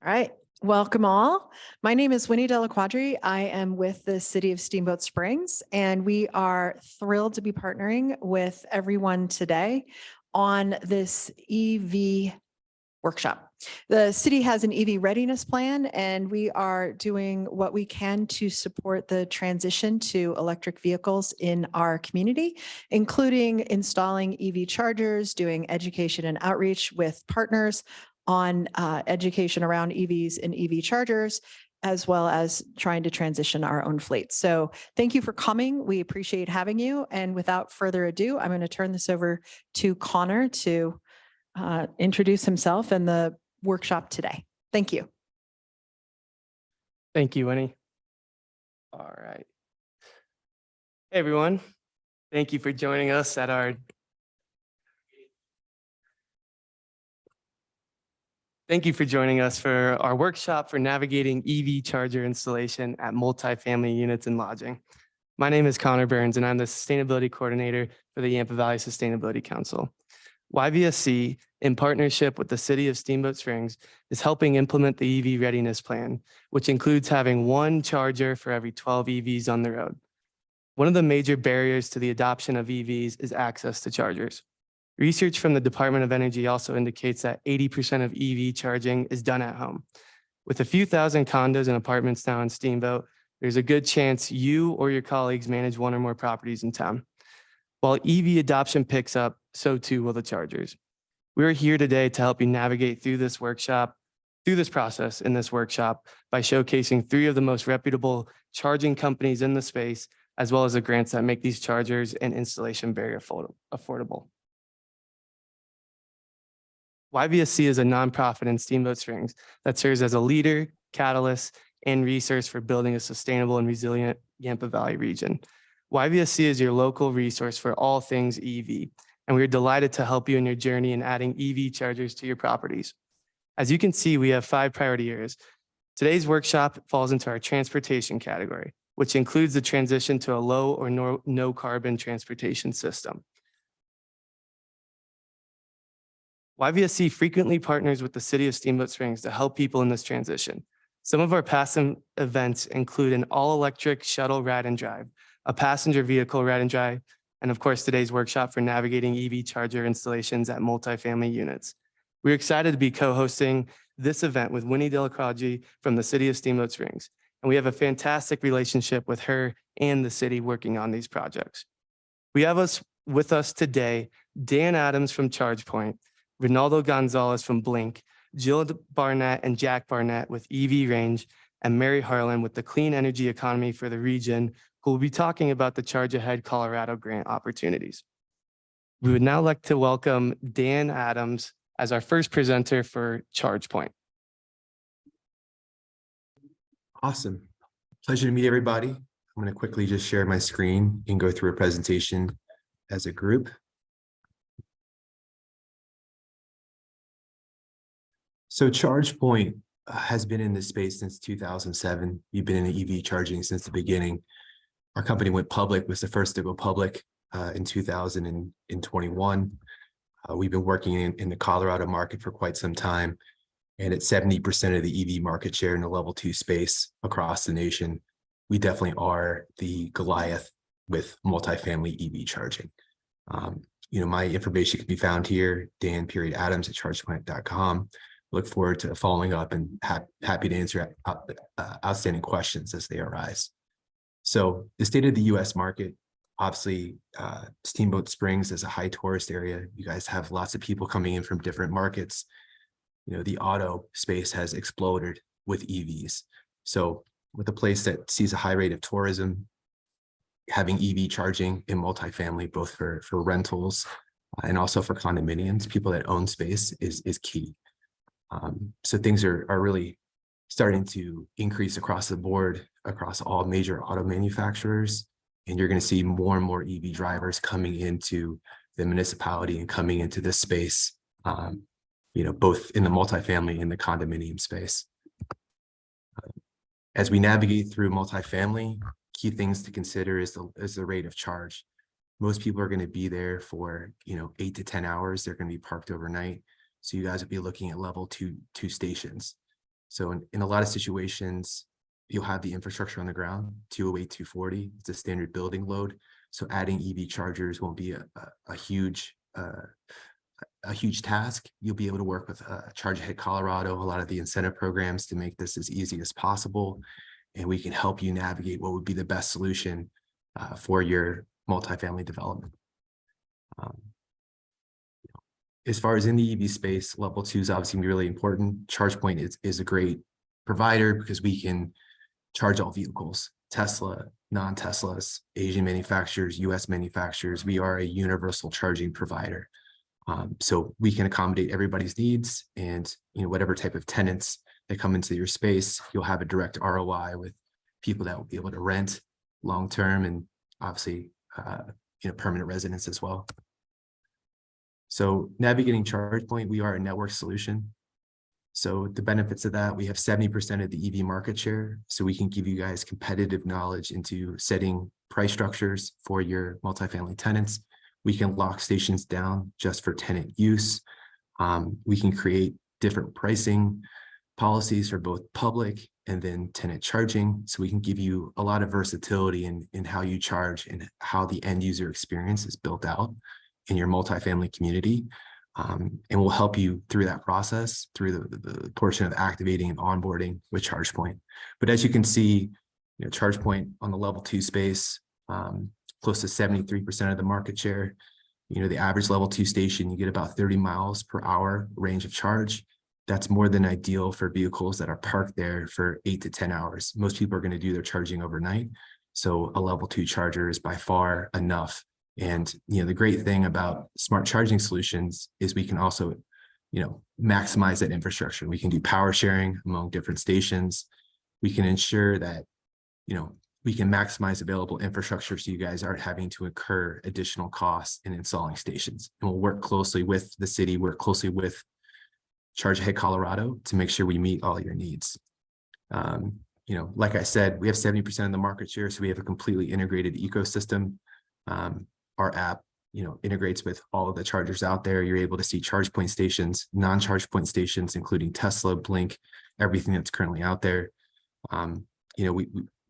All right, welcome all. My name is Winnie Della Quadri. I am with the City of Steamboat Springs, and we are thrilled to be partnering with everyone today on this EV workshop. The city has an EV readiness plan, and we are doing what we can to support the transition to electric vehicles in our community, including installing EV chargers, doing education and outreach with partners on education around EVs and EV chargers, as well as trying to transition our own fleet. So thank you for coming. We appreciate having you. And without further ado, I'm going to turn this over to Connor to introduce himself and the workshop today. Thank you. Thank you, Winnie. All right. Hey, everyone. Thank you for joining us at our workshop for navigating EV charger installation at multifamily units and lodging. My name is Connor Burns, and I'm the Sustainability Coordinator for the Yampa Valley Sustainability Council. YVSC, in partnership with the City of Steamboat Springs, is helping implement the EV readiness plan, which includes having one charger for every 12 EVs on the road. One of the major barriers to the adoption of EVs is access to chargers. Research from the Department of Energy also indicates that 80% of EV charging is done at home. With a few thousand condos and apartments now in Steamboat, there's a good chance you or your colleagues manage one or more properties in town. While EV adoption picks up, so too will the chargers. We're here today to help you navigate through this process in this workshop by showcasing 3 of the most reputable charging companies in the space, as well as the grants that make these chargers and installation very affordable. YVSC is a nonprofit in Steamboat Springs that serves as a leader, catalyst, and resource for building a sustainable and resilient Yampa Valley region. YVSC is your local resource for all things EV, and we're delighted to help you in your journey in adding EV chargers to your properties. As you can see, we have 5 priority areas. Today's workshop falls into our transportation category, which includes the transition to a low or no carbon transportation system. YVSC frequently partners with the City of Steamboat Springs to help people in this transition. Some of our past events include an all-electric shuttle ride and drive, a passenger vehicle ride and drive, and of course, today's workshop for navigating EV charger installations at multifamily units. We're excited to be co-hosting this event with Winnie Della Quadri from the City of Steamboat Springs, and we have a fantastic relationship with her and the city working on these projects. We have with us today, Dan Adams from ChargePoint, Ronaldo Gonzalez from Blink, Jill Barnett and Jack Barnett with EV Range, and Mary Harlan with the Clean Energy Economy for the region, who will be talking about the Charge Ahead Colorado grant opportunities. We would now like to welcome Dan Adams as our first presenter for ChargePoint. Awesome. Pleasure to meet everybody. I'm going to quickly just share my screen and go through a presentation as a group. So ChargePoint has been in this space since 2007. We've been in the EV charging since the beginning. Our company went public, was the first to go public in 2021. We've been working in the Colorado market for quite some time, and at 70% of the EV market share in the level 2 space across the nation, we definitely are the Goliath with multifamily EV charging. My information can be found here, Dan.Adams at chargepoint.com. Look forward to following up and happy to answer outstanding questions as they arise. So the state of the U.S. market, obviously, Steamboat Springs is a high tourist area. You guys have lots of people coming in from different markets. The auto space has exploded with EVs. So with a place that sees a high rate of tourism, having EV charging in multifamily, both for rentals and also for condominiums, people that own space is key. So things are really starting to increase across the board, across all major auto manufacturers. And you're going to see more and more EV drivers coming into the municipality and coming into this space, both in the multifamily and the condominium space. As we navigate through multifamily, key things to consider is the rate of charge. Most people are going to be there for 8 to 10 hours. They're going to be parked overnight. So you guys would be looking at level two stations. So in a lot of situations, you'll have the infrastructure on the ground, 208, 240, it's a standard building load. So adding EV chargers won't be a huge task. You'll be able to work with Charge Ahead Colorado, a lot of the incentive programs to make this as easy as possible. And we can help you navigate what would be the best solution for your multifamily development. As far as in the EV space, level 2 is obviously really important. ChargePoint is a great provider because we can charge all vehicles, Tesla, non-Teslas, Asian manufacturers, US manufacturers. We are a universal charging provider. So we can accommodate everybody's needs, and whatever type of tenants that come into your space, you'll have a direct ROI with people that will be able to rent long-term and obviously permanent residents as well. So navigating ChargePoint, we are a network solution. So the benefits of that, we have 70% of the EV market share. So we can give you guys competitive knowledge into setting price structures for your multifamily tenants. We can lock stations down just for tenant use. We can create different pricing policies for both public and then tenant charging. So we can give you a lot of versatility in how you charge and how the end user experience is built out in your multifamily community. And we'll help you through that process, through the portion of activating and onboarding with ChargePoint. But as you can see, ChargePoint on the level 2 space, close to 73% of the market share. The average level 2 station, you get about 30 miles per hour range of charge. That's more than ideal for vehicles that are parked there for 8 to 10 hours. Most people are going to do their charging overnight. So a level 2 charger is by far enough. And the great thing about smart charging solutions is we can also maximize that infrastructure. We can do power sharing among different stations. We can ensure that we can maximize available infrastructure so you guys aren't having to incur additional costs in installing stations. And we'll work closely with the city, work closely with Charge Ahead Colorado to make sure we meet all your needs. Like I said, we have 70% of the market share, so we have a completely integrated ecosystem. Our app, integrates with all of the chargers out there. You're able to see ChargePoint stations, non-ChargePoint stations, including Tesla, Blink, everything that's currently out there.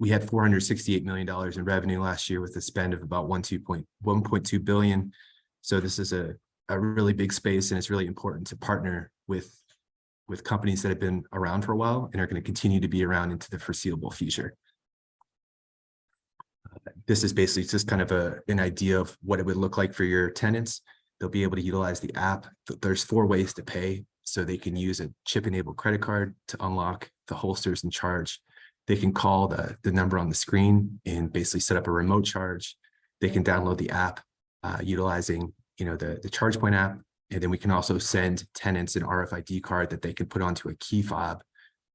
We had $468 million in revenue last year with a spend of about 1.2 billion. So this is a really big space, and it's really important to partner with companies that have been around for a while and are going to continue to be around into the foreseeable future. This is basically just kind of an idea of what it would look like for your tenants. They'll be able to utilize the app. There's 4 ways to pay. So they can use a chip-enabled credit card to unlock the holsters and charge. They can call the number on the screen and basically set up a remote charge. They can download the app utilizing the ChargePoint app. And then we can also send tenants an RFID card that they can put onto a key fob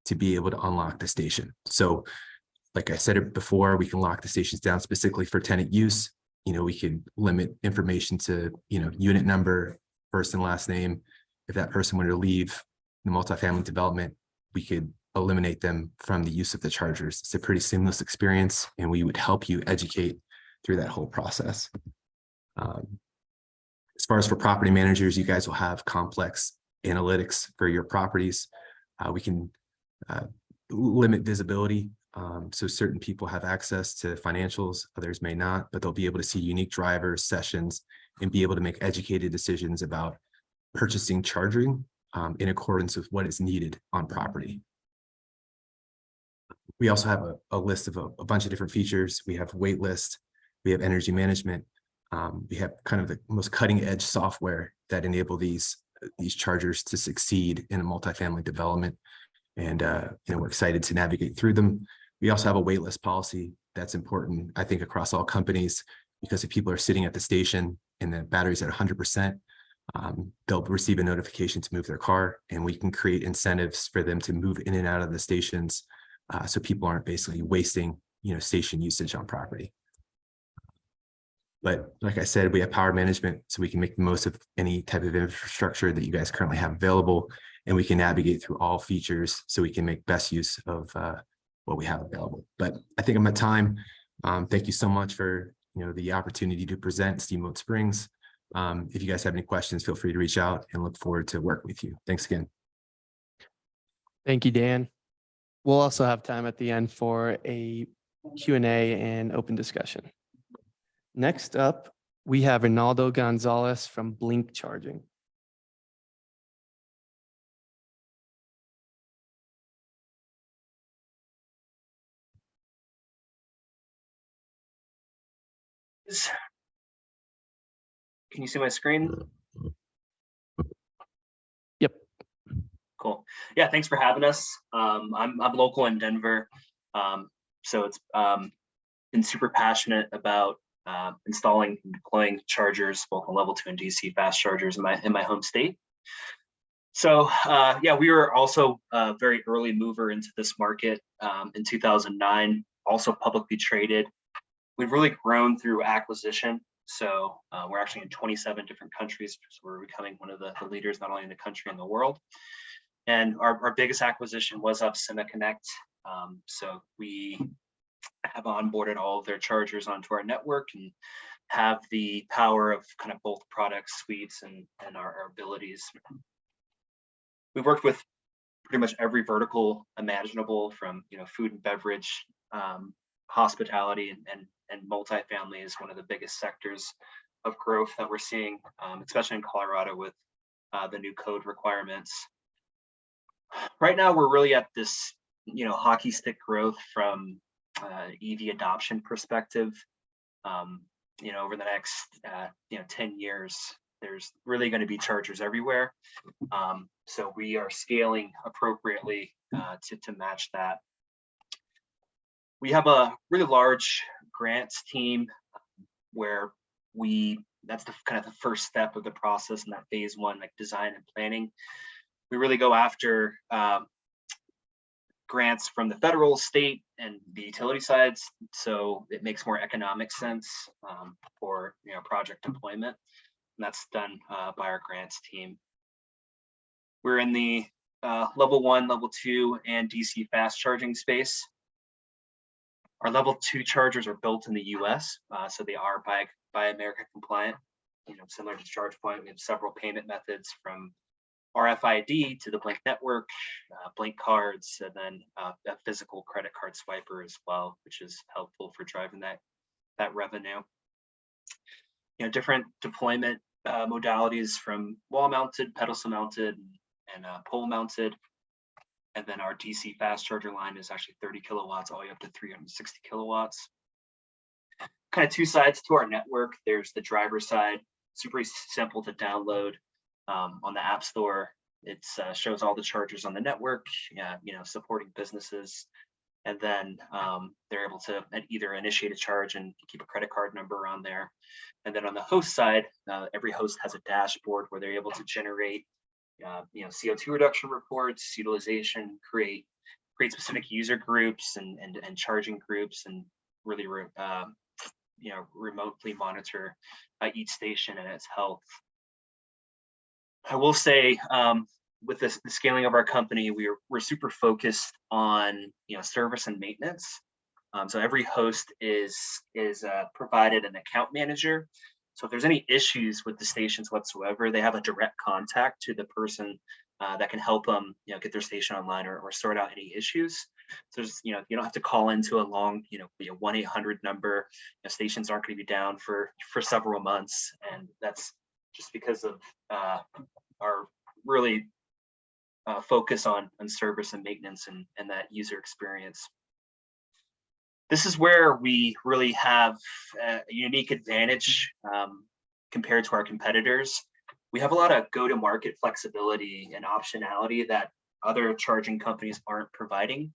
to be able to unlock the station. So like I said it before, we can lock the stations down specifically for tenant use. We can limit information to, unit number, first and last name. If that person were to leave the multifamily development, we could eliminate them from the use of the chargers. It's a pretty seamless experience, and we would help you educate through that whole process. As far as for property managers, you guys will have complex analytics for your properties. We can limit visibility. So certain people have access to financials, others may not, but they'll be able to see unique drivers, sessions, and be able to make educated decisions about purchasing charging in accordance with what is needed on property. We also have a list of a bunch of different features. We have wait list, we have energy management. We have kind of the most cutting edge software that enable these chargers to succeed in a multifamily development. And we're excited to navigate through them. We also have a waitlist policy that's important, I think, across all companies, because if people are sitting at the station and the battery's at 100%, they'll receive a notification to move their car, and we can create incentives for them to move in and out of the stations so people aren't basically wasting, station usage on property. But like I said, we have power management, so we can make the most of any type of infrastructure that you guys currently have available, and we can navigate through all features so we can make best use of what we have available. But I think I'm at time. Thank you so much for the opportunity to present Steamboat Springs. If you guys have any questions, feel free to reach out, and look forward to working with you. Thanks again. Thank you, Dan. We'll also have time at the end for a Q&A and open discussion. Next up, we have Ronaldo Gonzalez from Blink Charging. Can you see my screen? Yep. Cool. Yeah, thanks for having us. I'm local in Denver, so it's been super passionate about installing and deploying chargers, both on level 2 and DC fast chargers in my home state. So yeah, we were also a very early mover into this market in 2009, also publicly traded. We've really grown through acquisition. So we're actually in 27 different countries. So we're becoming one of the leaders, not only in the country and the world. And our biggest acquisition was Upsima Connect. So we have onboarded all of their chargers onto our network and have the power of kind of both product suites and our abilities. We've worked with pretty much every vertical imaginable, from food and beverage, hospitality, and multifamily is one of the biggest sectors of growth that we're seeing, especially in Colorado with the new code requirements. Right now, we're really at this hockey stick growth from EV adoption perspective. Over the next 10 years, there's really going to be chargers everywhere. So we are scaling appropriately to match that. We have a really large grants team where that's the kind of the first step of the process in that phase 1, like design and planning. We really go after grants from the federal, state, and the utility sides, so it makes more economic sense for project deployment, and that's done by our grants team. We're in the level 1, level 2, and DC fast charging space. Our level 2 chargers are built in the US, so they are Buy America compliant. Similar to ChargePoint, we have several payment methods from RFID to the Blink network, Blink cards, and then a physical credit card swiper as well, which is helpful for driving that revenue. Different deployment modalities, from wall mounted, pedestal mounted, and pole mounted. And then our DC fast charger line is actually 30 kilowatts all the way up to 360 kilowatts. Kind of two sides to our network. There's the driver side, super simple to download on the App Store. It shows all the chargers on the network, supporting businesses. And then they're able to either initiate a charge and keep a credit card number on there. And then on the host side, every host has a dashboard where they're able to generate CO2 reduction reports, utilization, create specific user groups and charging groups, and really remotely monitor each station and its health. I will say, with the scaling of our company, we're super focused on service and maintenance. So every host is provided an account manager. So if there's any issues with the stations whatsoever, they have a direct contact to the person that can help them get their station online or sort out any issues. So there's you don't have to call into a long 1-800 number. Stations aren't going to be down for several months, and that's just because of our really focus on service and maintenance and that user experience. This is where we really have a unique advantage compared to our competitors. We have a lot of go-to-market flexibility and optionality that other charging companies aren't providing.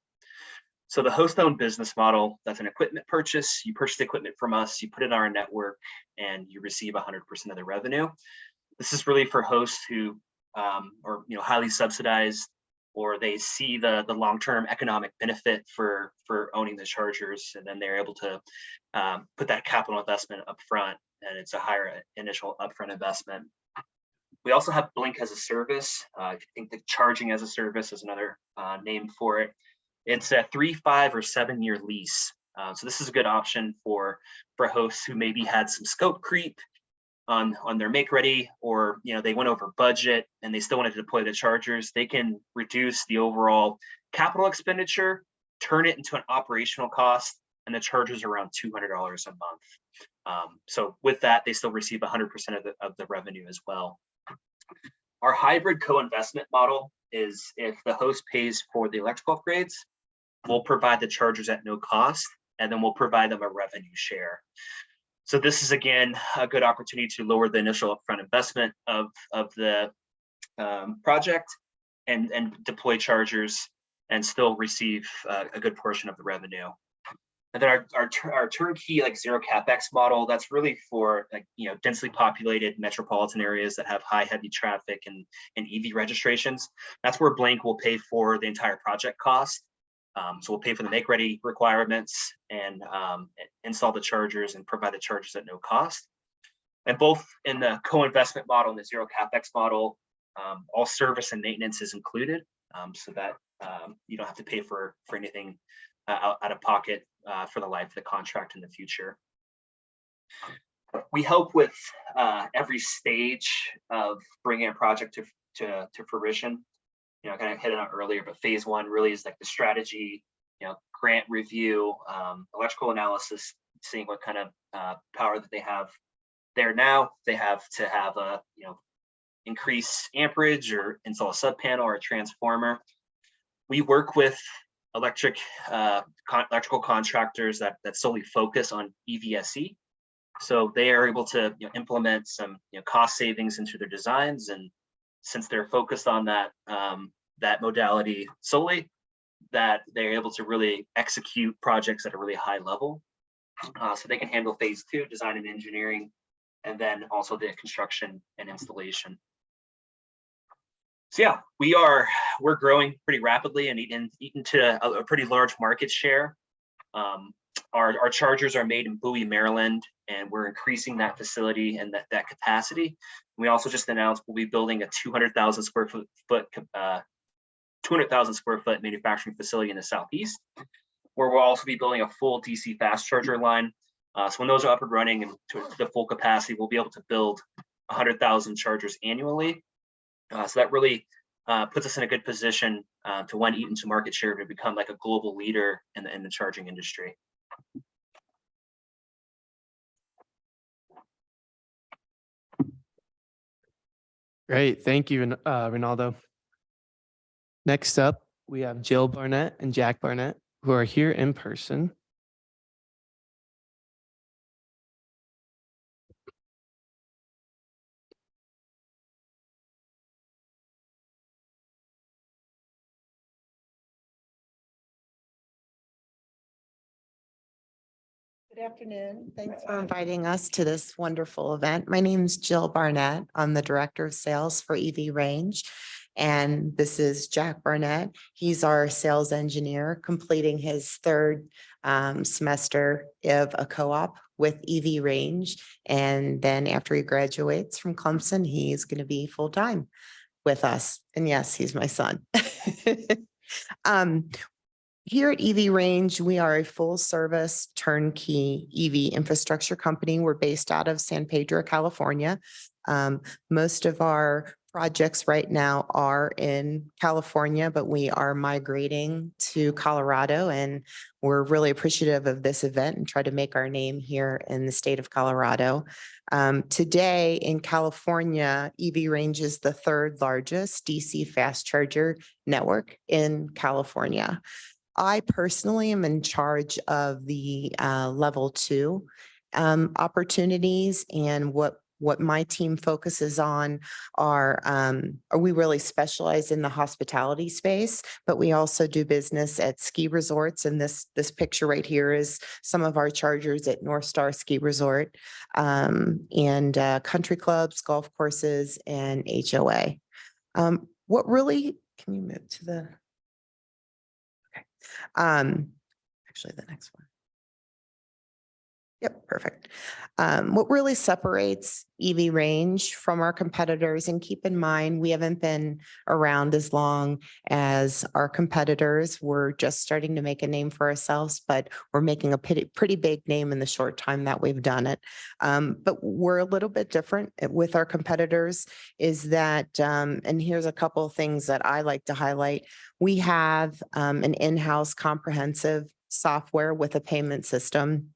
So the host-owned business model, that's an equipment purchase. You purchase the equipment from us, you put it on our network, and you receive 100% of the revenue. This is really for hosts who are highly subsidized, or they see the long-term economic benefit for owning the chargers, and then they're able to put that capital investment up front, and it's a higher initial upfront investment. We also have Blink as a service. If you think the charging as a service is another name for it, it's a 3, 5, or 7-year lease. So this is a good option for hosts who maybe had some scope creep, on their make ready, or they went over budget and they still wanted to deploy the chargers, they can reduce the overall capital expenditure, turn it into an operational cost, and the chargers are around $200 a month. So with that, they still receive 100% of the revenue as well. Our hybrid co-investment model is, if the host pays for the electrical upgrades, we'll provide the chargers at no cost, and then we'll provide them a revenue share. So this is, again, a good opportunity to lower the initial upfront investment of the project and deploy chargers and still receive a good portion of the revenue. And then our turnkey, like, zero capex model, that's really for, like, densely populated metropolitan areas that have high heavy traffic and EV registrations. That's where Blank will pay for the entire project cost. So we'll pay for the make ready requirements and install the chargers and provide the chargers at no cost. And both in the co-investment model and the zero capex model, all service and maintenance is included, so that you don't have to pay for anything out of pocket for the life of the contract in the future. We help with every stage of bringing a project to fruition. Kind of hit it on earlier, but phase one really is like the strategy, grant review, electrical analysis, seeing what kind of power that they have there now. They have to have a increase amperage or install a sub panel or a transformer. We work with electrical contractors that solely focus on EVSE, so they are able to implement some cost savings into their designs. And since they're focused on that modality solely, that they're able to really execute projects at a really high level. So they can handle phase two, design and engineering, and then also the construction and installation. So yeah, we're growing pretty rapidly and eating to a pretty large market share. Our chargers are made in Bowie, Maryland, and we're increasing that facility and that capacity. We also just announced we'll be building a 200,000 square foot manufacturing facility in the Southeast, where we'll also be building a full DC fast charger line. So when those are up and running and to the full capacity, we'll be able to build 100,000 chargers annually. So that really puts us in a good position to eat into market share, to become like a global leader in the charging industry. Great. Thank you, Ronaldo. Next up, we have Jill Barnett and Jack Barnett, who are here in person. Good afternoon. Thanks for inviting us to this wonderful event. My name is Jill Barnett. I'm the Director of Sales for EV Range. And this is Jack Barnett. He's our sales engineer, completing his third semester of a co-op with EV Range. And then after he graduates from Clemson, he's going to be full-time with us. And yes, he's my son. Here at EV Range, we are a full-service turnkey EV infrastructure company. We're based out of San Pedro, California. Most of our projects right now are in California, but we are migrating to Colorado, and we're really appreciative of this event and try to make our name here in the state of Colorado. Today in California, EV Range is the third largest DC fast charger network in California. I personally am in charge of the level 2 opportunities, and what my team focuses on are we really specialize in the hospitality space, but we also do business at ski resorts. And this picture right here is some of our chargers at North Star Ski Resort, and country clubs, golf courses, and HOA. Can you move to the? Actually, the next one. Yep, perfect. What really separates EV Range from our competitors, and keep in mind, we haven't been around as long as our competitors. We're just starting to make a name for ourselves, but we're making a pretty big name in the short time that we've done it. But we're a little bit different with our competitors is that, and here's a couple of things that I like to highlight. We have an in-house comprehensive software with a payment system.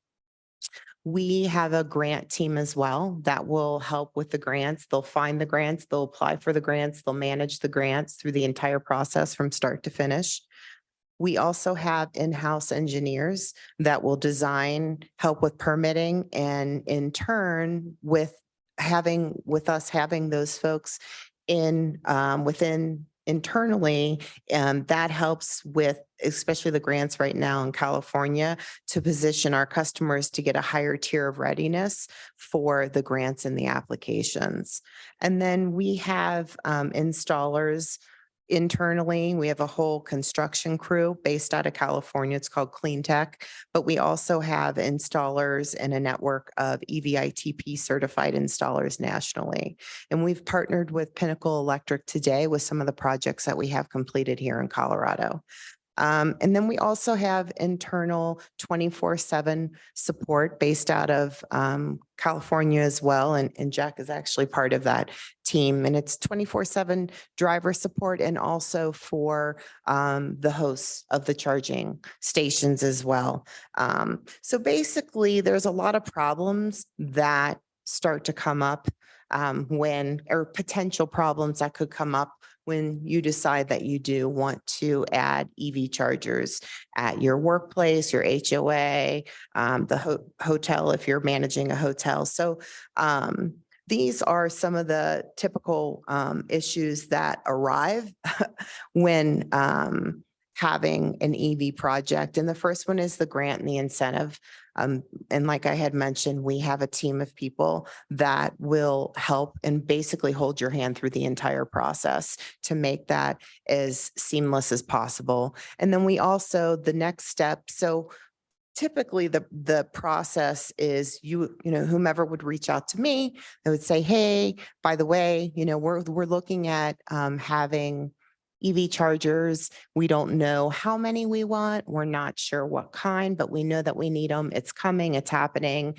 We have a grant team as well that will help with the grants. They'll find the grants, they'll apply for the grants, they'll manage the grants through the entire process from start to finish. We also have in-house engineers that will design, help with permitting, and in turn with us having those folks in within internally, and that helps with especially the grants right now in California to position our customers to get a higher tier of readiness for the grants and the applications. And then we have installers internally. We have a whole construction crew based out of California. It's called Clean Tech, but we also have installers and a network of EVITP certified installers nationally. And we've partnered with Pinnacle Electric today with some of the projects that we have completed here in Colorado. And then we also have internal 24/7 support based out of California as well. And Jack is actually part of that team. And it's 24/7 driver support and also for the hosts of the charging stations as well. So basically, there's a lot of problems that start to come up or potential problems that could come up when you decide that you do want to add EV chargers at your workplace, your HOA, the hotel, if you're managing a hotel. So these are some of the typical issues that arrive when having an EV project. And the first one is the grant and the incentive. And like I had mentioned, we have a team of people that will help and basically hold your hand through the entire process to make that as seamless as possible. And then we also, the next step, so typically the process is whomever would reach out to me, they would say, hey, by the way, we're looking at having EV chargers. We don't know how many we want. We're not sure what kind, but we know that we need them. It's coming, it's happening.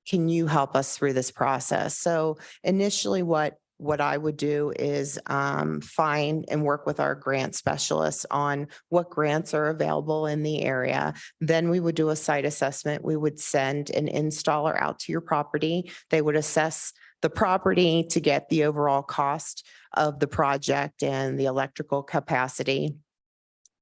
Can you help us through this process? So initially what I would do is find and work with our grant specialists on what grants are available in the area. Then we would do a site assessment. We would send an installer out to your property. They would assess the property to get the overall cost of the project and the electrical capacity.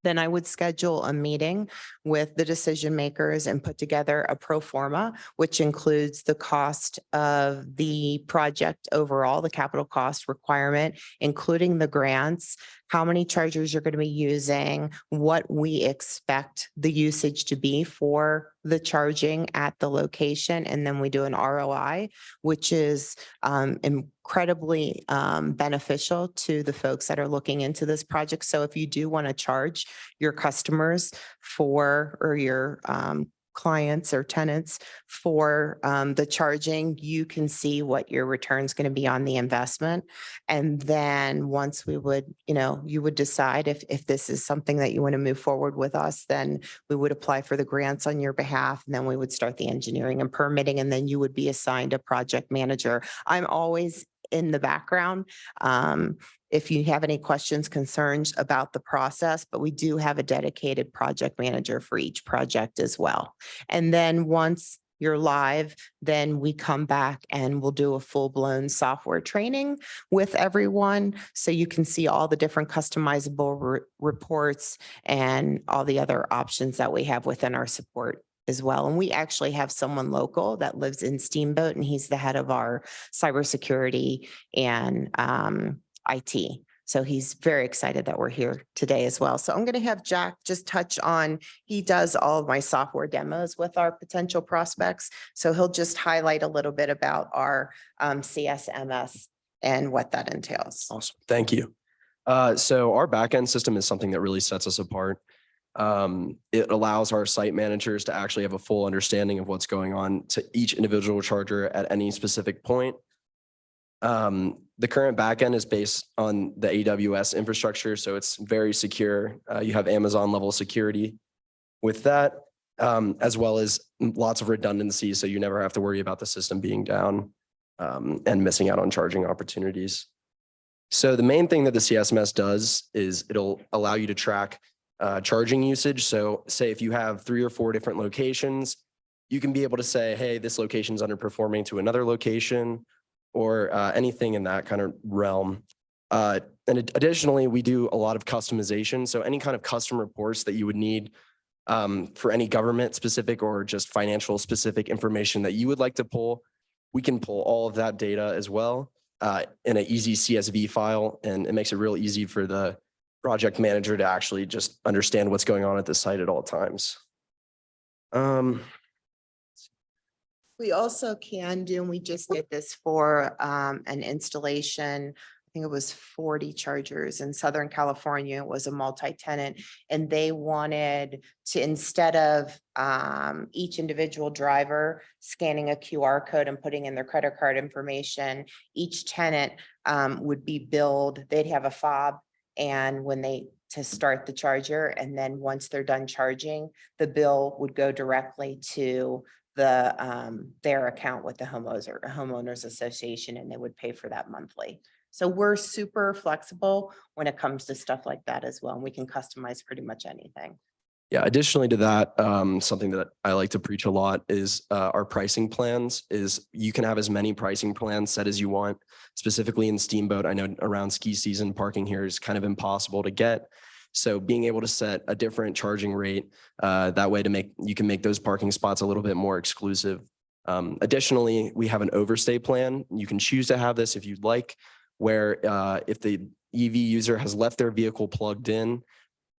Then I would schedule a meeting with the decision makers and put together a pro forma, which includes the cost of the project overall, the capital cost requirement, including the grants, how many chargers you're going to be using, what we expect the usage to be for the charging at the location. And then we do an ROI, which is incredibly beneficial to the folks that are looking into this project. So if you do want to charge your customers or your clients or tenants for the charging, you can see what your return is going to be on the investment. And then once you would decide if this is something that you want to move forward with us, then we would apply for the grants on your behalf. And then we would start the engineering and permitting, and then you would be assigned a project manager. I'm always in the background if you have any questions, concerns about the process, but we do have a dedicated project manager for each project as well. And then once you're live, then we come back and we'll do a full-blown software training with everyone so you can see all the different customizable reports and all the other options that we have within our support as well. And we actually have someone local that lives in Steamboat, and he's the head of our cybersecurity and IT. So he's very excited that we're here today as well. So I'm going to have Jack just touch on, he does all of my software demos with our potential prospects. So he'll just highlight a little bit about our CSMS and what that entails. Awesome. Thank you. So our backend system is something that really sets us apart. It allows our site managers to actually have a full understanding of what's going on to each individual charger at any specific point. The current backend is based on the AWS infrastructure, so it's very secure. You have Amazon level security with that, as well as lots of redundancy, so you never have to worry about the system being down and missing out on charging opportunities. So the main thing that the CSMS does is it'll allow you to track charging usage. So say if you have 3 or 4 different locations, you can be able to say, hey, this location's underperforming to another location, or anything in that kind of realm. And additionally, we do a lot of customization. So any kind of custom reports that you would need for any government specific or just financial specific information that you would like to pull, we can pull all of that data as well in an easy CSV file. And it makes it real easy for the project manager to actually just understand what's going on at the site at all times. We also can do, and we just did this for an installation. I think it was 40 chargers in Southern California. It was a multi-tenant, and they wanted to, instead of each individual driver scanning a QR code and putting in their credit card information, each tenant would be billed. They'd have a fob, and when they to start the charger, and then once they're done charging, the bill would go directly to their account with the homeowners association, and they would pay for that monthly. So we're super flexible when it comes to stuff like that as well. And we can customize pretty much anything. Yeah, additionally to that, something that I like to preach a lot is our pricing plans. Is you can have as many pricing plans set as you want. Specifically in Steamboat, I know around ski season, parking here is kind of impossible to get. So being able to set a different charging rate that way you can make those parking spots a little bit more exclusive. Additionally, we have an overstay plan. You can choose to have this if you'd like, where if the EV user has left their vehicle plugged in,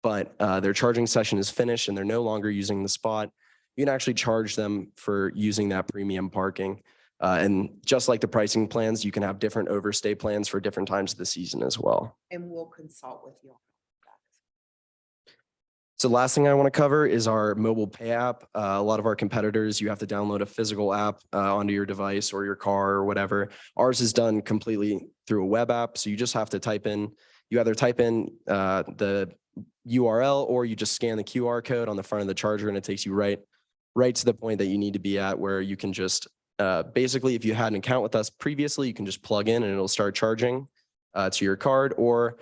but their charging session is finished and they're no longer using the spot, you can actually charge them for using that premium parking. And just like the pricing plans, you can have different overstay plans for different times of the season as well. And we'll consult with you. So the last thing I want to cover is our mobile pay app. A lot of our competitors, you have to download a physical app onto your device or your car or whatever. Ours is done completely through a web app. So you just have to you either type in the URL or you just scan the QR code on the front of the charger, and it takes you right to the point that you need to be at, where you can just basically, if you had an account with us previously, you can just plug in and it'll start charging to your card, or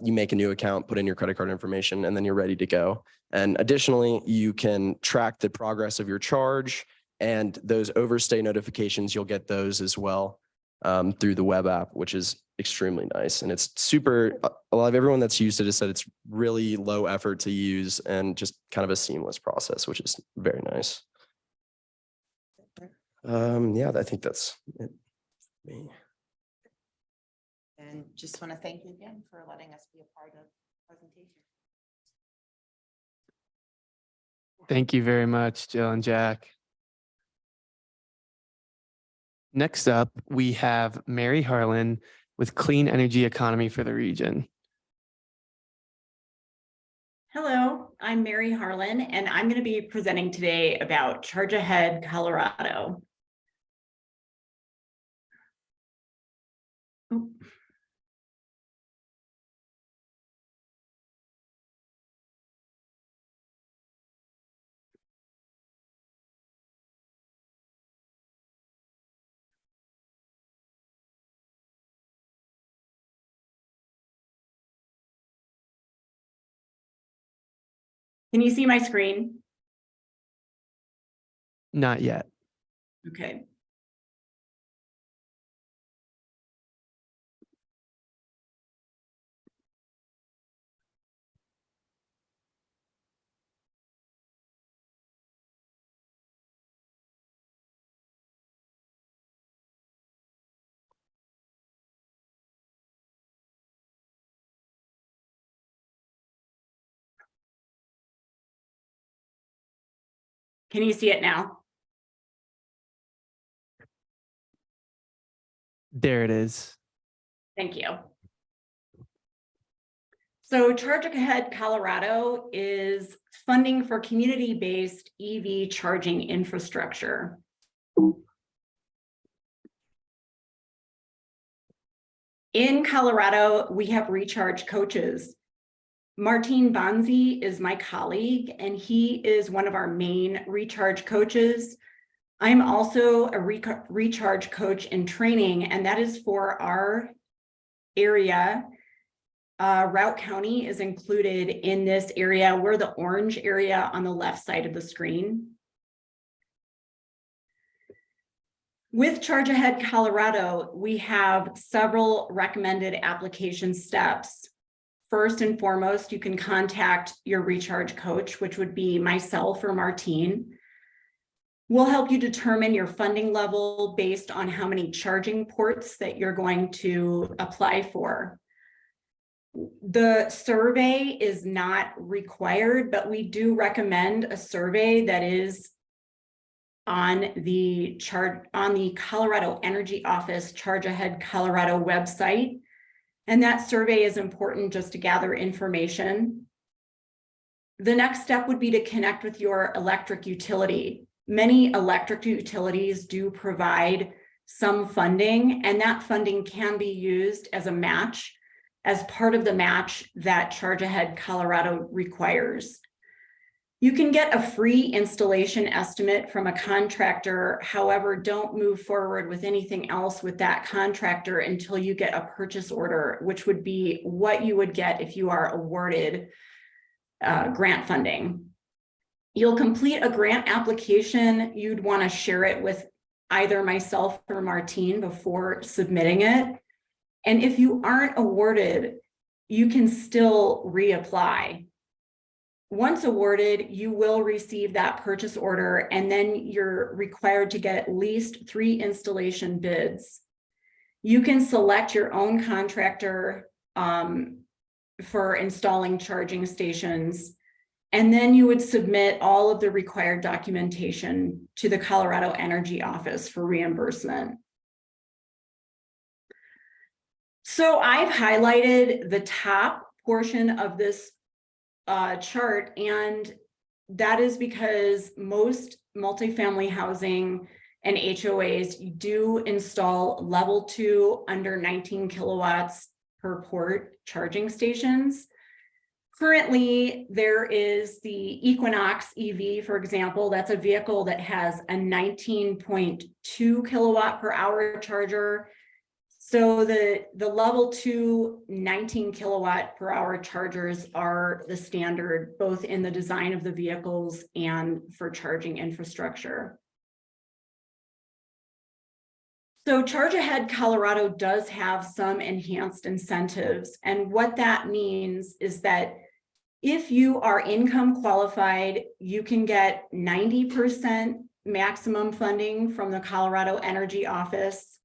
you make a new account, put in your credit card information, and then you're ready to go. And additionally, you can track the progress of your charge, and those overstay notifications, you'll get those as well through the web app, which is extremely nice. And it's super, a lot of everyone that's used it has said it's really low effort to use and just kind of a seamless process, which is very nice. Yeah, I think that's it for me. And just want to thank you again for letting us be a part of the presentation. Thank you very much, Jill and Jack. Next up, we have Mary Harlan with Clean Energy Economy for the region. Hello, I'm Mary Harlan, and I'm going to be presenting today about Charge Ahead Colorado. Oh. Can you see my screen? Not yet. Okay. Can you see it now? There it is. Thank you. So Charge Ahead Colorado is funding for community-based EV charging infrastructure. In Colorado, we have recharge coaches. Martin Bonzi is my colleague, and he is one of our main recharge coaches. I'm also a recharge coach in training, and that is for our area. Routt County is included in this area. We're the orange area on the left side of the screen. With Charge Ahead Colorado, we have several recommended application steps. First and foremost, you can contact your recharge coach, which would be myself or Martine. We'll help you determine your funding level based on how many charging ports that you're going to apply for. The survey is not required, but we do recommend a survey that is on the Colorado Energy Office Charge Ahead Colorado website. And that survey is important just to gather information. The next step would be to connect with your electric utility. Many electric utilities do provide some funding, and that funding can be used as a match, as part of the match that Charge Ahead Colorado requires. You can get a free installation estimate from a contractor. However, don't move forward with anything else with that contractor until you get a purchase order, which would be what you would get if you are awarded grant funding. You'll complete a grant application. You'd want to share it with either myself or Martine before submitting it. And if you aren't awarded, you can still reapply. Once awarded, you will receive that purchase order, and then you're required to get at least 3 installation bids. You can select your own contractor for installing charging stations, and then you would submit all of the required documentation to the Colorado Energy Office for reimbursement. So I've highlighted the top portion of this chart, and that is because most multifamily housing and HOAs do install level 2 under 19 kilowatts per port charging stations. Currently, there is the Equinox EV, for example. That's a vehicle that has a 19.2 kilowatt per hour charger. So the level 2 19 kilowatt per hour chargers are the standard, both in the design of the vehicles and for charging infrastructure. So Charge Ahead Colorado does have some enhanced incentives. And what that means is that if you are income qualified, you can get 90% maximum funding from the Colorado Energy Office,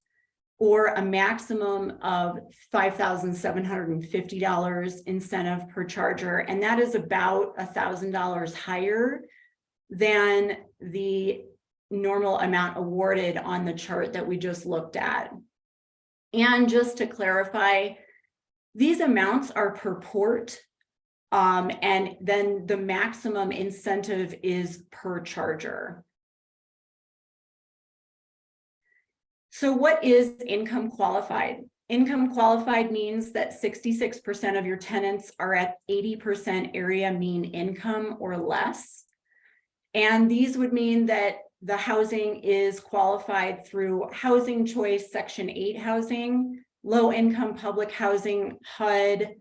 or a maximum of $5,750 incentive per charger. And that is about $1,000 higher than the normal amount awarded on the chart that we just looked at. And just to clarify, these amounts are per port, and then the maximum incentive is per charger. So what is income qualified? Income qualified means that 66% of your tenants are at 80% area mean income or less. And these would mean that the housing is qualified through Housing Choice Section 8 housing, low income public housing, HUD,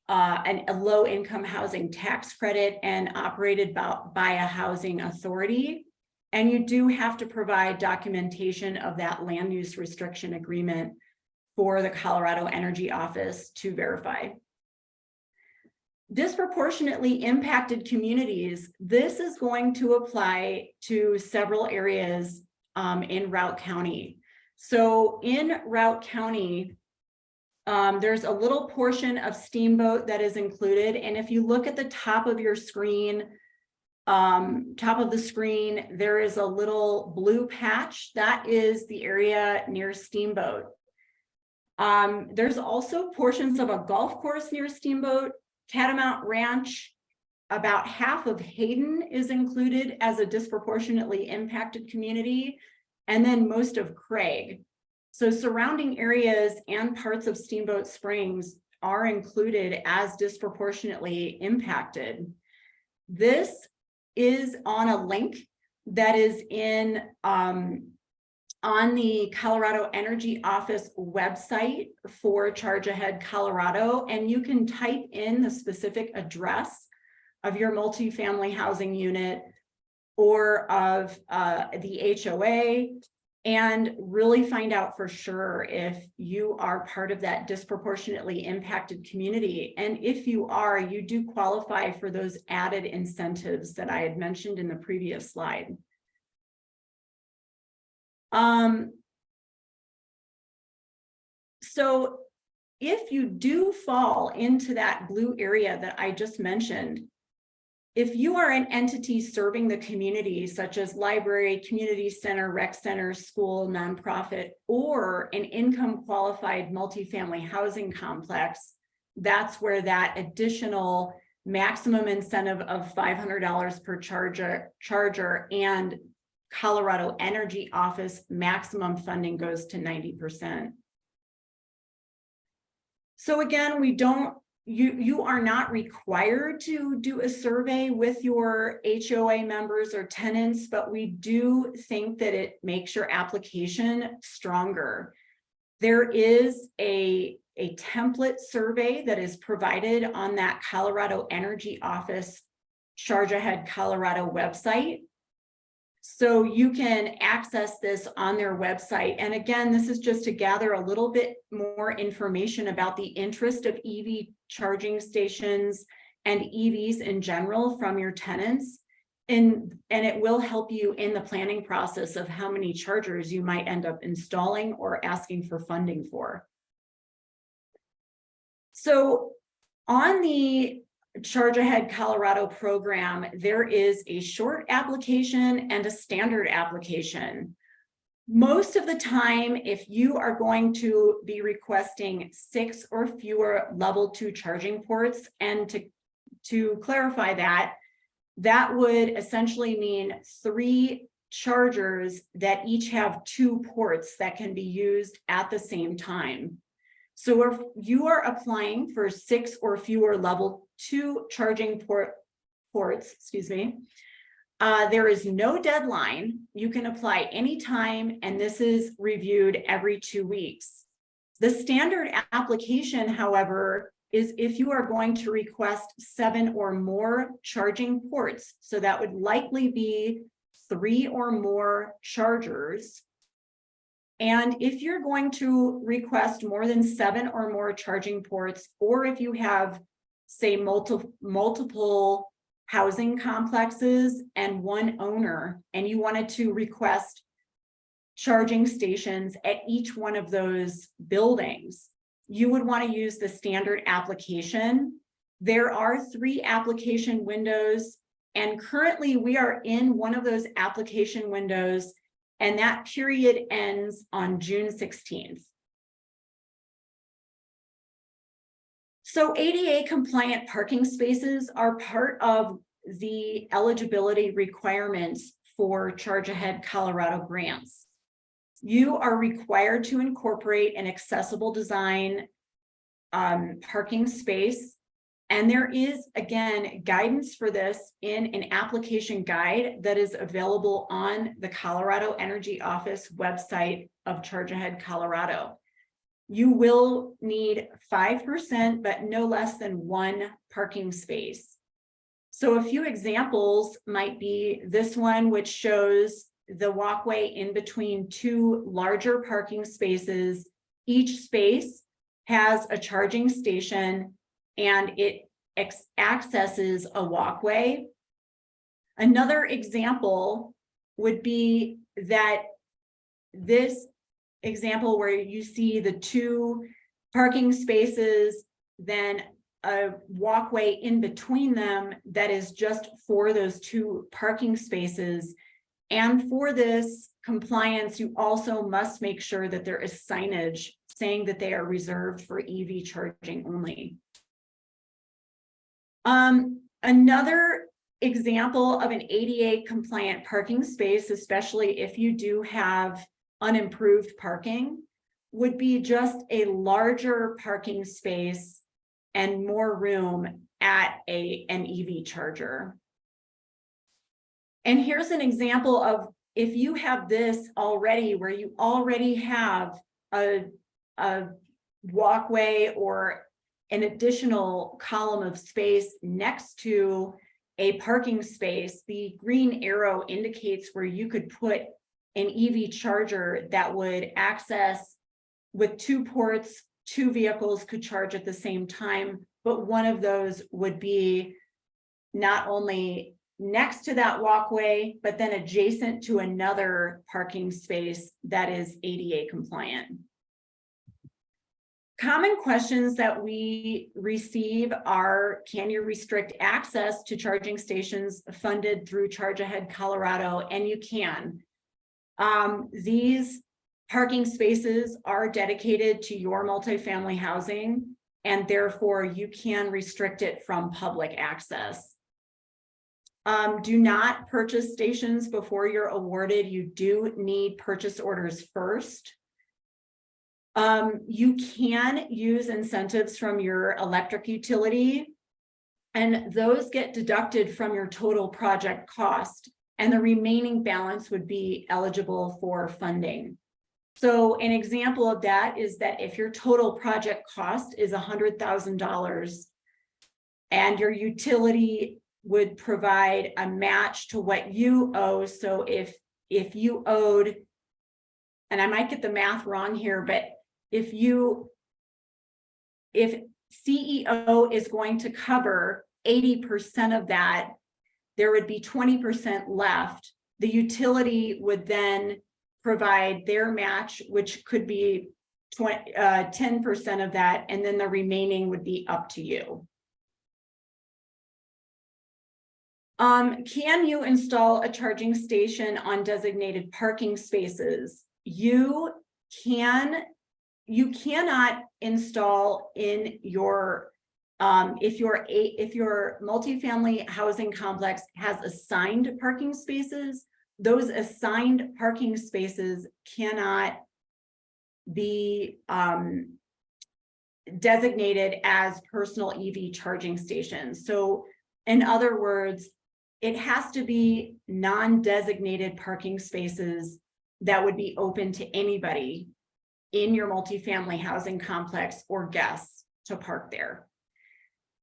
and a low income housing tax credit, and operated by a housing authority. And you do have to provide documentation of that land use restriction agreement for the Colorado Energy Office to verify. Disproportionately impacted communities, this is going to apply to several areas in Routt County. So in Routt County, there's a little portion of Steamboat that is included. And if you look at the top of your screen, there is a little blue patch. That is the area near Steamboat. There's also portions of a golf course near Steamboat, Catamount Ranch, about half of Hayden is included as a disproportionately impacted community, and then most of Craig. So surrounding areas and parts of Steamboat Springs are included as disproportionately impacted. This is on a link that is in on the Colorado Energy Office website for Charge Ahead Colorado, and you can type in the specific address of your multifamily housing unit or of the HOA and really find out for sure if you are part of that disproportionately impacted community. And if you are, you do qualify for those added incentives that I had mentioned in the previous slide. So if you do fall into that blue area that I just mentioned, if you are an entity serving the community, such as library, community center, rec center, school, nonprofit, or an income qualified multifamily housing complex, that's where that additional maximum incentive of $500 per charger and Colorado Energy Office maximum funding goes to 90%. So again, you are not required to do a survey with your HOA members or tenants, but we do think that it makes your application stronger. There is a template survey that is provided on that Colorado Energy Office Charge Ahead Colorado website. So you can access this on their website. And again, this is just to gather a little bit more information about the interest of EV charging stations and EVs in general from your tenants. And it will help you in the planning process of how many chargers you might end up installing or asking for funding for. So on the Charge Ahead Colorado program, there is a short application and a standard application. Most of the time, if you are going to be requesting 6 or fewer level 2 charging ports, and to clarify that, that would essentially mean 3 chargers that each have 2 ports that can be used at the same time. So if you are applying for 6 or fewer level 2 charging ports, there is no deadline. You can apply anytime, and this is reviewed every 2 weeks. The standard application, however, is if you are going to request 7 or more charging ports. So that would likely be 3 or more chargers. And if you're going to request more than 7 or more charging ports, or if you have, say, multiple housing complexes and one owner, and you wanted to request charging stations at each one of those buildings, you would want to use the standard application. There are 3 application windows, and currently we are in one of those application windows, and that period ends on June 16th. So ADA compliant parking spaces are part of the eligibility requirements for Charge Ahead Colorado grants. You are required to incorporate an accessible design parking space. And there is, again, guidance for this in an application guide that is available on the Colorado Energy Office website of Charge Ahead Colorado. You will need 5%, but no less than 1 parking space. So a few examples might be this one, which shows the walkway in between 2 larger parking spaces. Each space has a charging station, and it accesses a walkway. Another example would be that this example where you see the 2 parking spaces, then a walkway in between them that is just for those 2 parking spaces. And for this compliance, you also must make sure that there is signage saying that they are reserved for EV charging only. Another example of an ADA compliant parking space, especially if you do have unimproved parking, would be just a larger parking space and more room at an EV charger. And here's an example of if you have this already, where you already have a walkway or an additional column of space next to a parking space, the green arrow indicates where you could put an EV charger that would access with 2 ports, 2 vehicles could charge at the same time, but one of those would be not only next to that walkway, but then adjacent to another parking space that is ADA compliant. Common questions that we receive are, can you restrict access to charging stations funded through Charge Ahead Colorado? And you can. These parking spaces are dedicated to your multifamily housing, and therefore you can restrict it from public access. Do not purchase stations before you're awarded. You do need purchase orders first. You can use incentives from your electric utility, and those get deducted from your total project cost, and the remaining balance would be eligible for funding. So an example of that is that if your total project cost is $100,000 and your utility would provide a match to what you owe. So if you owed, and I might get the math wrong here, but if CEO is going to cover 80% of that, there would be 20% left. The utility would then provide their match, which could be 10% of that, and then the remaining would be up to you. Can you install a charging station on designated parking spaces? You cannot install in your if your multifamily housing complex has assigned parking spaces, those assigned parking spaces cannot be designated as personal EV charging stations. So in other words, it has to be non-designated parking spaces that would be open to anybody in your multifamily housing complex or guests to park there.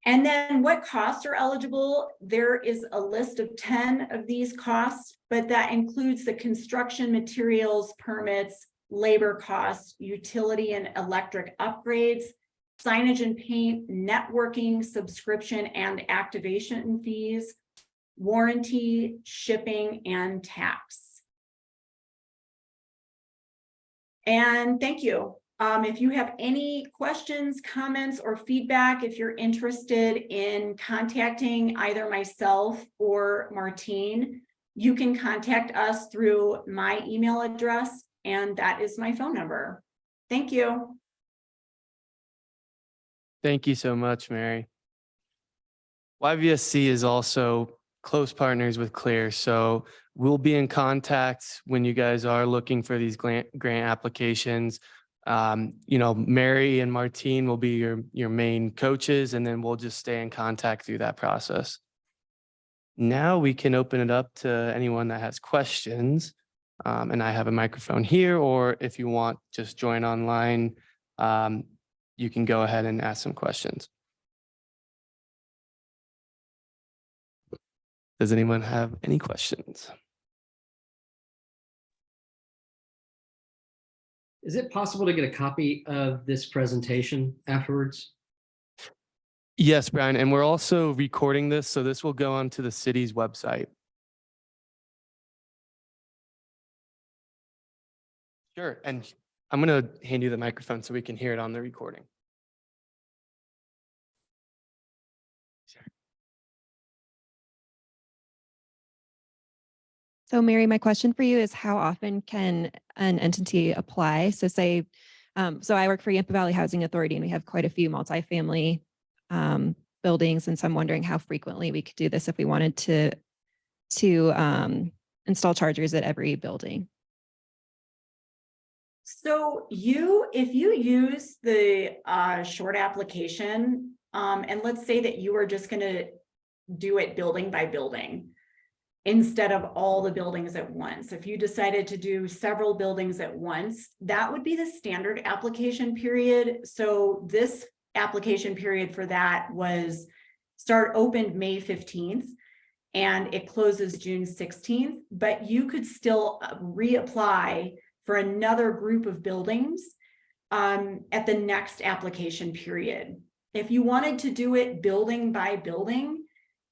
And then what costs are eligible? There is a list of 10 of these costs, but that includes the construction materials, permits, labor costs, utility and electric upgrades, signage and paint, networking, subscription and activation fees, warranty, shipping, and tax. And thank you. If you have any questions, comments, or feedback, if you're interested in contacting either myself or Martine, you can contact us through my email address, and that is my phone number. Thank you. Thank you so much, Mary. YVSC is also close partners with Clear, so we'll be in contact when you guys are looking for these grant applications. Mary and Martine will be your main coaches, and then we'll just stay in contact through that process. Now we can open it up to anyone that has questions. And I have a microphone here, or if you want, just join online. You can go ahead and ask some questions. Does anyone have any questions? Is it possible to get a copy of this presentation afterwards? Yes, Brian, and we're also recording this, so this will go onto the city's website. Sure, and I'm going to hand you the microphone so we can hear it on the recording. So Mary, my question for you is how often can an entity apply? So so I work for Yampa Valley Housing Authority, and we have quite a few multifamily buildings. And so I'm wondering how frequently we could do this if we wanted to install chargers at every building. So if you use the short application, and let's say that you are just gonna do it building by building instead of all the buildings at once. If you decided to do several buildings at once, that would be the standard application period. So this application period for that opened May 15th. And it closes June 16th, but you could still reapply for another group of buildings at the next application period. If you wanted to do it building by building,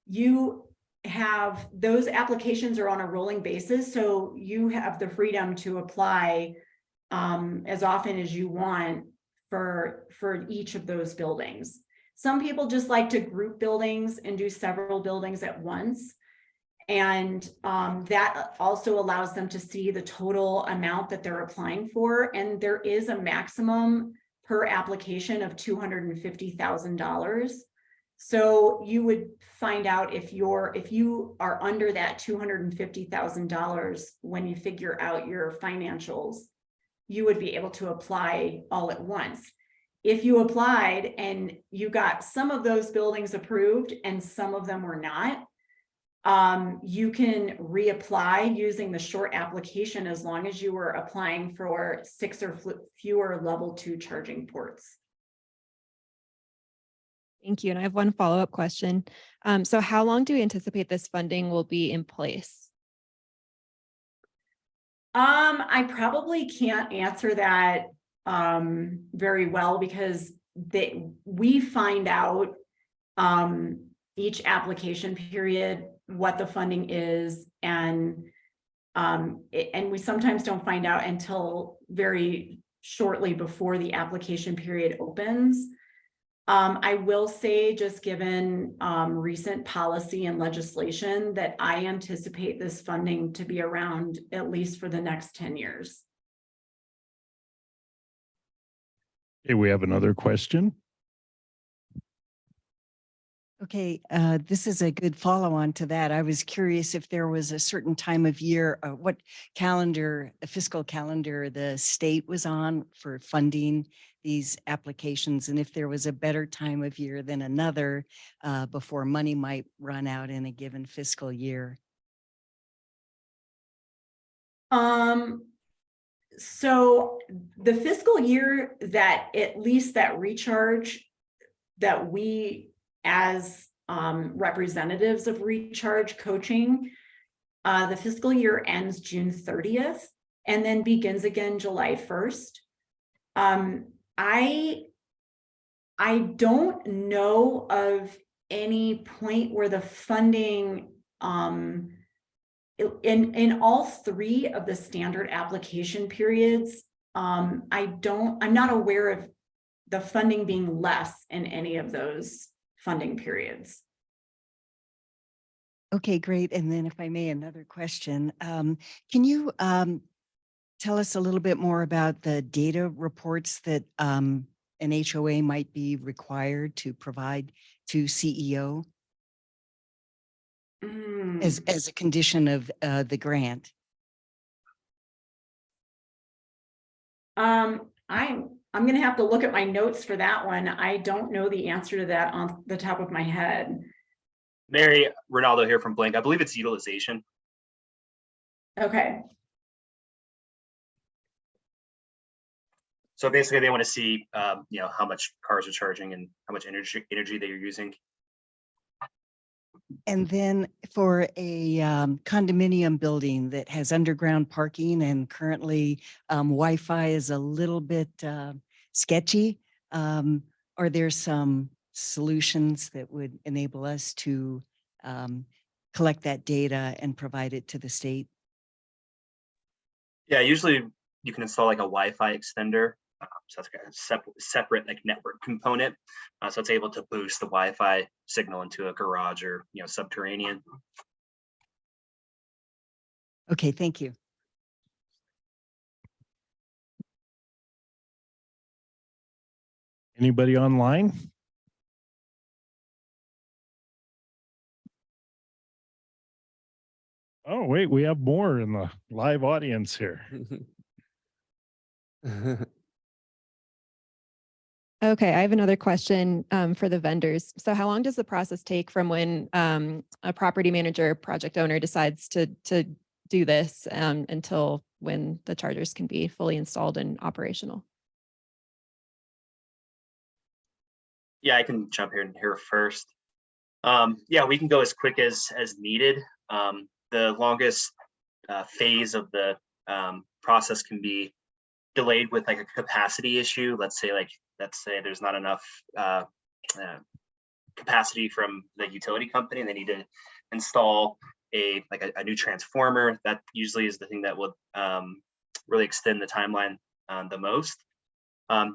those applications are on a rolling basis, so you have the freedom to apply as often as you want for each of those buildings. Some people just like to group buildings and do several buildings at once. And that also allows them to see the total amount that they're applying for. And there is a maximum per application of $250,000. So you would find out if you are under that $250,000 when you figure out your financials, you would be able to apply all at once. If you applied and you got some of those buildings approved and some of them were not, you can reapply using the short application as long as you were applying for 6 or fewer level 2 charging ports. Thank you. And I have one follow-up question. So how long do we anticipate this funding will be in place? I probably can't answer that very well because we find out each application period what the funding is, and we sometimes don't find out until very shortly before the application period opens. I will say, just given recent policy and legislation, that I anticipate this funding to be around at least for the next 10 years. Okay, we have another question. Okay, this is a good follow-on to that. I was curious if there was a certain time of year, what fiscal calendar the state was on for funding these applications, and if there was a better time of year than another before money might run out in a given fiscal year. So the fiscal year that at least that recharge that we as representatives of recharge coaching, the fiscal year ends June 30th and then begins again July 1st. I don't know of any point where the funding in all 3 of the standard application periods, I'm not aware of the funding being less in any of those funding periods. Okay, great. And then if I may, another question. Can you tell us a little bit more about the data reports that an HOA might be required to provide to CEO as a condition of the grant? I'm going to have to look at my notes for that one. I don't know the answer to that on the top of my head. Mary, Ronaldo here from Blink. I believe it's utilization. Okay. So basically they want to see, how much cars are charging and how much energy that you're using. And then for a condominium building that has underground parking and currently Wi-Fi is a little bit sketchy, are there some solutions that would enable us to collect that data and provide it to the state? Yeah, usually you can install like a Wi-Fi extender. So that's like a separate like network component. So it's able to boost the Wi-Fi signal into a garage or subterranean. Okay, thank you. Anybody online? Oh, wait, we have more in the live audience here. Okay, I have another question for the vendors. So how long does the process take from when a property manager, project owner decides to do this until when the chargers can be fully installed and operational? Yeah, I can jump in here first. Yeah, we can go as quick as needed. The longest phase of the process can be delayed with like a capacity issue. Let's say there's not enough capacity from the utility company and they need to install a new transformer. That usually is the thing that would really extend the timeline the most.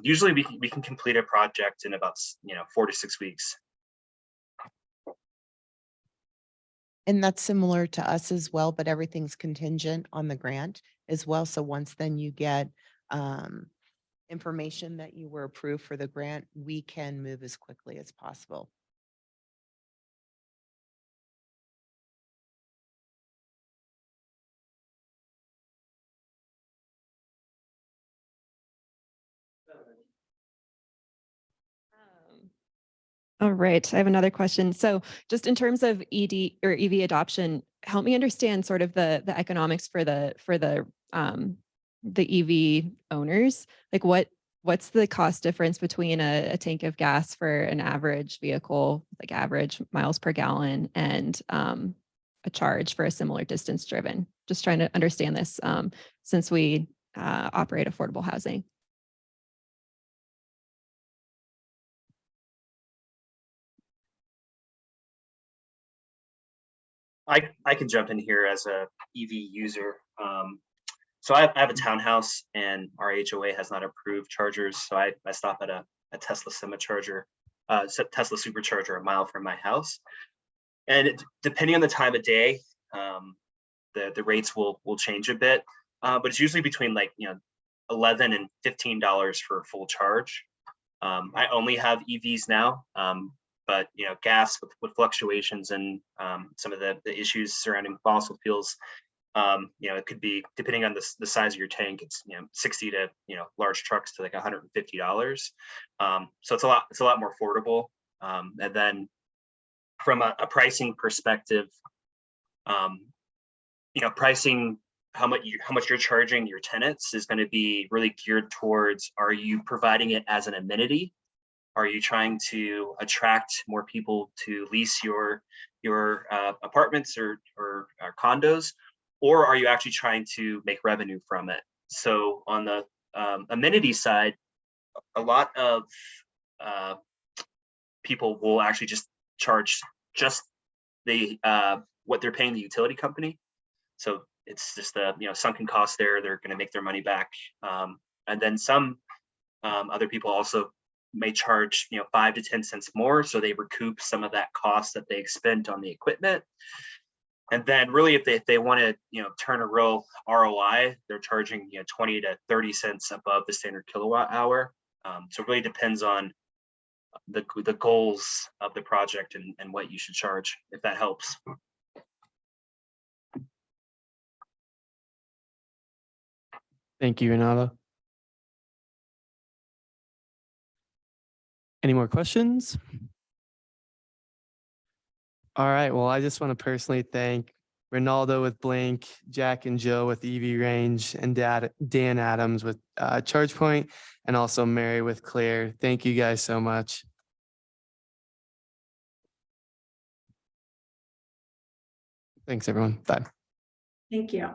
Usually we can complete a project in about 4 to 6 weeks. And that's similar to us as well, but everything's contingent on the grant as well. So once then you get information that you were approved for the grant, we can move as quickly as possible. All right, I have another question. So just in terms of ED or EV adoption, help me understand sort of the economics for the EV owners. Like what's the cost difference between a tank of gas for an average vehicle, like average miles per gallon, and a charge for a similar distance driven? Just trying to understand this since we operate affordable housing. I can jump in here as a EV user. So I have a townhouse and our HOA has not approved chargers. So I stop at a Tesla supercharger a mile from my house. And depending on the time of day, the rates will change a bit. But it's usually between $11 and $15 for a full charge. I only have EVs now. But gas with fluctuations and some of the issues surrounding fossil fuels, it could be, depending on the size of your tank, it's 60 to large trucks to like $150. So it's a lot more affordable. And then from a pricing perspective, pricing how much you're charging your tenants is going to be really geared towards, are you providing it as an amenity? Are you trying to attract more people to lease your apartments or condos, or are you actually trying to make revenue from it? So on the amenity side, a lot of people will actually just charge just the what they're paying the utility company. So it's just the sunken cost there. They're going to make their money back, and then some other people also may charge 5 to 10 cents more, so they recoup some of that cost that they spent on the equipment. And then really if they want to turn a real ROI, they're charging 20 to 30 cents above the standard kilowatt hour. So it really depends on the goals of the project and what you should charge, if that helps. Thank you, Renato. Any more questions? All right, well, I just want to personally thank Ronaldo with Blink, Jack and Joe with EV Range, and Dan Adams with ChargePoint, and also Mary with Claire. Thank you guys so much. Thanks, everyone. Bye. Thank you.